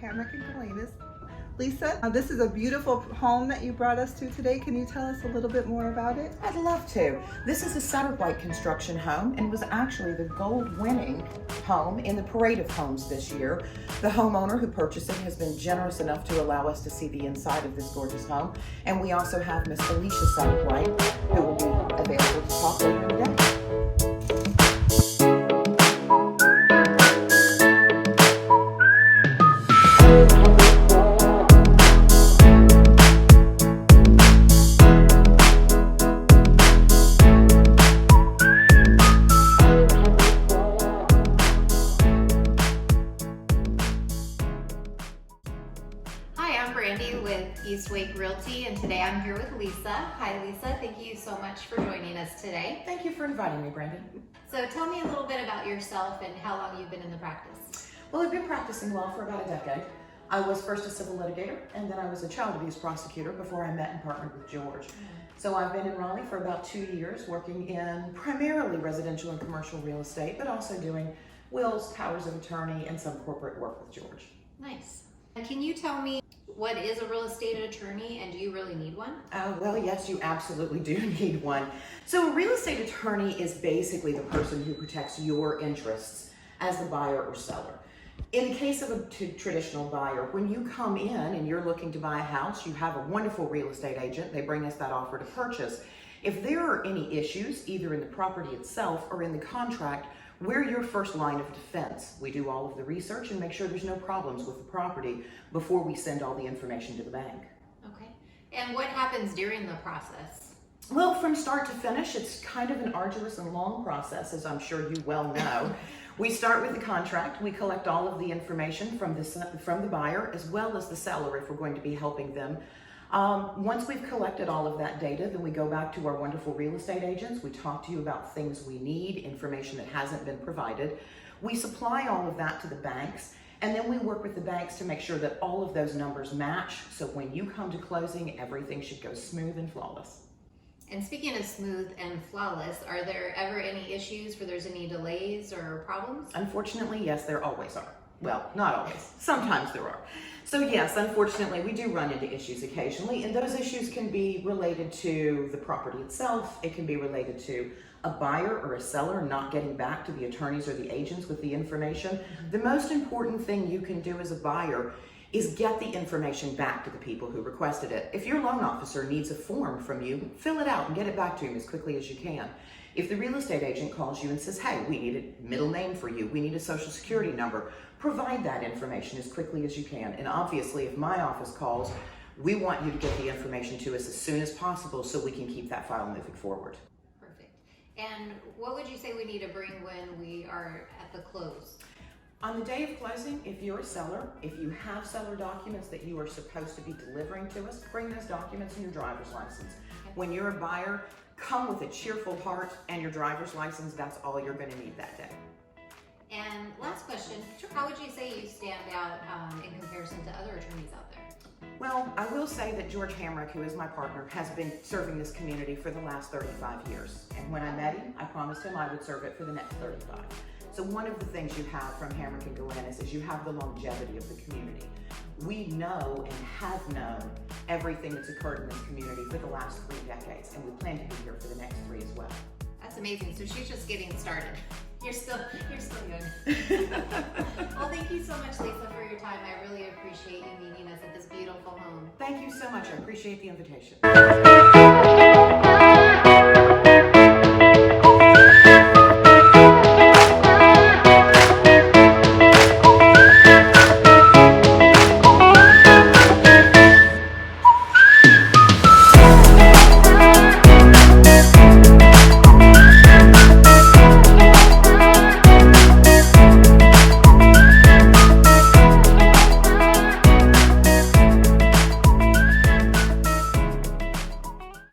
Hamrick and Galanis. Lisa, this is a beautiful home that you brought us to today. Can you tell us a little bit more about it? I'd love to. This is a Satterwhite construction home and was actually the gold-winning home in the Parade of Homes this year. The homeowner who purchased it has been generous enough to allow us to see the inside of this gorgeous home. And we also have Miss Alicia Satterwhite, who will be available to talk later in the day. With East Wake Realty, and today I'm here with Lisa. Hi Lisa, thank you so much for joining us today. Thank you for inviting me, Brandon. So tell me a little bit about yourself and how long you've been in the practice. Well, I've been practicing law for about a decade. I was first a civil litigator, and then I was a child abuse prosecutor before I met and partnered with George. So I've been in Raleigh for about 2 years, working in primarily residential and commercial real estate, but also doing wills, powers of attorney, and some corporate work with George. Nice. And can you tell me what is a real estate attorney, and do you really need one? Well, yes, you absolutely do need one. So a real estate attorney is basically the person who protects your interests as the buyer or seller. In the case of a traditional buyer, when you come in and you're looking to buy a house, you have a wonderful real estate agent. They bring us that offer to purchase. If there are any issues, either in the property itself or in the contract, we're your first line of defense. We do all of the research and make sure there's no problems with the property before we send all the information to the bank. Okay. And what happens during the process? Well, from start to finish, it's kind of an arduous and long process, as I'm sure you well know. We start with the contract. We collect all of the information from the buyer as well as the seller if we're going to be helping them. Once we've collected all of that data, then we go back to our wonderful real estate agents. We talk to you about things we need, information that hasn't been provided. We supply all of that to the banks, and then we work with the banks to make sure that all of those numbers match. So when you come to closing, everything should go smooth and flawless. And speaking of smooth and flawless, are there ever any issues where there's any delays or problems? Unfortunately, yes, there always are. Well, not always. Sometimes there are. So yes, unfortunately, we do run into issues occasionally, and those issues can be related to the property itself. It can be related to a buyer or a seller not getting back to the attorneys or the agents with the information. The most important thing you can do as a buyer is get the information back to the people who requested it. If your loan officer needs a form from you, fill it out and get it back to him as quickly as you can. If the real estate agent calls you and says, hey, we need a middle name for you, we need a social security number, provide that information as quickly as you can. And obviously, if my office calls, we want you to get the information to us as soon as possible so we can keep that file moving forward. Perfect. And what would you say we need to bring when we are at the close? On the day of closing, if you're a seller, if you have seller documents that you are supposed to be delivering to us, bring those documents and your driver's license. Okay. When you're a buyer, come with a cheerful heart and your driver's license. That's all you're going to need that day. And last question, how would you say you stand out in comparison to other attorneys out there? Well, I will say that George Hamrick, who is my partner, has been serving this community for the last 35 years. And when I met him, I promised him I would serve it for the next 35. So one of the things you have from Hamrick and Galanis is you have the longevity of the community. We know and have known everything that's occurred in this community for the last 3 decades, and we plan to be here for the next 3 as well. That's amazing. So she's just getting started. You're still young. Well, thank you so much, Lisa, for your time. I really appreciate you meeting us at this beautiful home. Thank you so much. I appreciate the invitation.